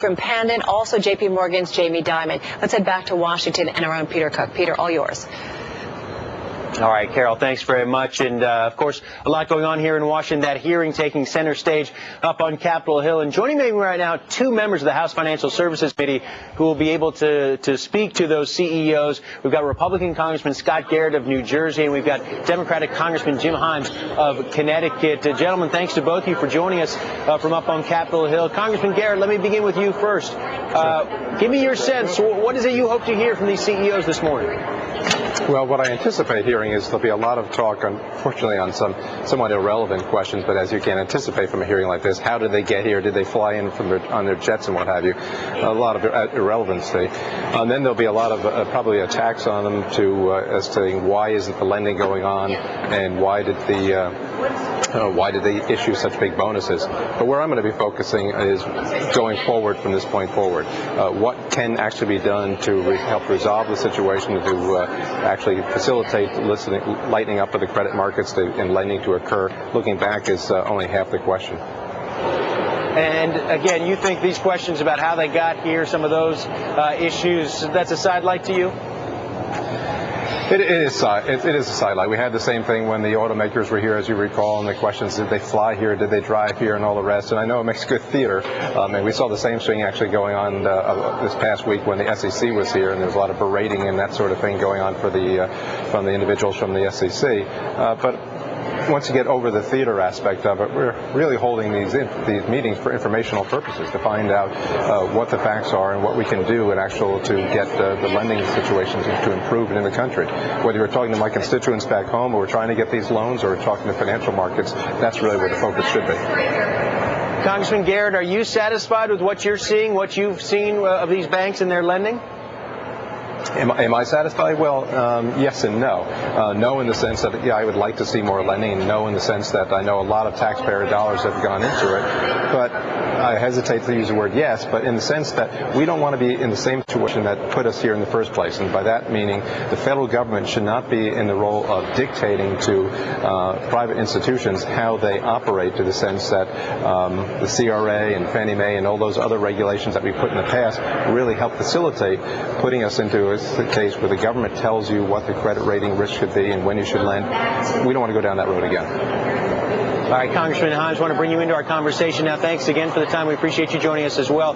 From Pandon, also J.P. Morgan's Jamie Dimon. Let's head back to Washington and our own Peter Cook. Peter, all yours. All right, Carol, thanks very much. And, of course, a lot going on here in Washington, that hearing taking center stage up on Capitol Hill. And joining me right now, two members of the House Financial Services Committee who will be able to speak to those CEOs. We've got Republican Congressman Scott Garrett of New Jersey, and we've got Democratic Congressman Himes of Connecticut. Gentlemen, thanks to both of you for joining us from up on Capitol Hill. Congressman Garrett, let me begin with you first. Give me your sense. What is it you hope to hear from these CEOs this morning? Well, what I anticipate hearing is there'll be a lot of talk, unfortunately, on some somewhat irrelevant questions, but as you can anticipate from a hearing like this, how did they get here? Did they fly in on their jets and what have you? A lot of irrelevancy. And then there'll be a lot of probably attacks on them as to why isn't the lending going on and why did they issue such big bonuses. But where I'm going to be focusing is going forward from this point forward. What can actually be done to help resolve the situation, to actually facilitate lightening up of the credit markets and lending to occur. Looking back is only half the question. And again, you think these questions about how they got here, some of those issues, that's a sidelight to you? It is a sidelight. We had the same thing when the automakers were here, as you recall, and the questions, did they fly here, did they drive here, and all the rest. And I know it makes good theater. And we saw the same thing actually going on this past week when the SEC was here, and there was a lot of berating and that sort of thing going on from the individuals from the SEC. But once you get over the theater aspect of it, we're really holding these meetings for informational purposes to find out what the facts are and what we can do to get the lending situation to improve in the country. Whether you're talking to my constituents back home, or we're trying to get these loans, or we're talking to financial markets, that's really where the focus should be. Congressman Garrett, are you satisfied with what you're seeing, what you've seen of these banks and their lending? Am I satisfied? Well, yes and no. No in the sense that, yeah, I would like to see more lending, and no in the sense that I know a lot of taxpayer dollars have gone into it. But I hesitate to use the word yes, but in the sense that we don't want to be in the same situation that put us here in the first place. And by that meaning, the federal government should not be in the role of dictating to private institutions how they operate, to the sense that the CRA and Fannie Mae and all those other regulations that we put in the past really help facilitate putting us into a case where the government tells you what the credit rating risk should be and when you should lend. We don't want to go down that road again. All right, Congressman Himes, I want to bring you into our conversation now. Thanks again for the time. We appreciate you joining us as well.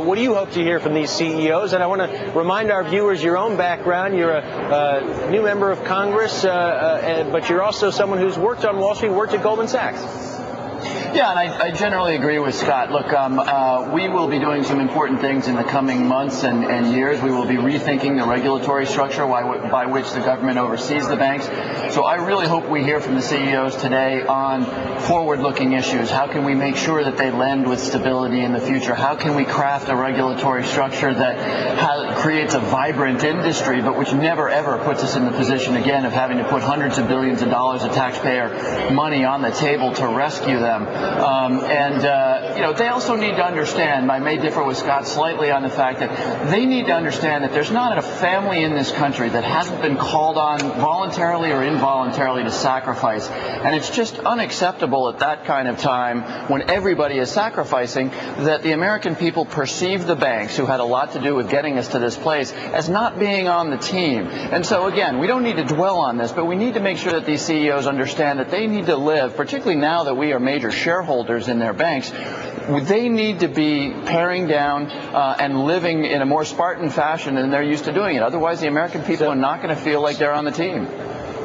What do you hope to hear from these CEOs? And I want to remind our viewers your own background. You're a new member of Congress, but you're also someone who's worked on Wall Street, worked at Goldman Sachs. Yeah, and I generally agree with Scott. Look, we will be doing some important things in the coming months and years. We will be rethinking the regulatory structure by which the government oversees the banks. So I really hope we hear from the CEOs today on forward-looking issues. How can we make sure that they lend with stability in the future? How can we craft a regulatory structure that creates a vibrant industry, but which never, ever puts us in the position, again, of having to put hundreds of billions of dollars of taxpayer money on the table to rescue them? They also need to understand, I may differ with Scott slightly on the fact that they need to understand that there's not a family in this country that hasn't been called on voluntarily or involuntarily to sacrifice. And it's just unacceptable at that kind of time, when everybody is sacrificing, that the American people perceive the banks, who had a lot to do with getting us to this place, as not being on the team. And so, again, we don't need to dwell on this, but we need to make sure that these CEOs understand that they need to live, particularly now that we are major shareholders in their banks, they need to be paring down and living in a more Spartan fashion than they're used to doing it. Otherwise, the American people are not going to feel like they're on the team.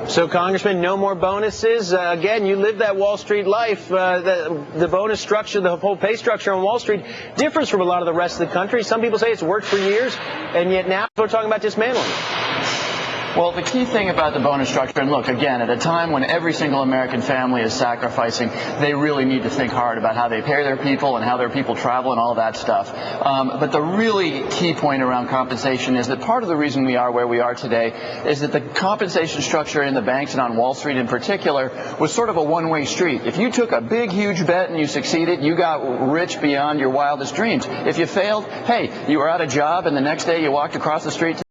So, Congressman, no more bonuses. Again, you live that Wall Street life. The bonus structure, the whole pay structure on Wall Street differs from a lot of the rest of the country. Some people say it's worked for years, and yet now we're talking about dismantling it. Well, the key thing about the bonus structure, and look, again, at a time when every single American family is sacrificing, they really need to think hard about how they pay their people and how their people travel and all that stuff. But the really key point around compensation is that part of the reason we are where we are today is that the compensation structure in the banks and on Wall Street in particular was sort of a one-way street. If you took a big, huge bet and you succeeded, you got rich beyond your wildest dreams. If you failed, hey, you were out of job, and the next day you walked across the street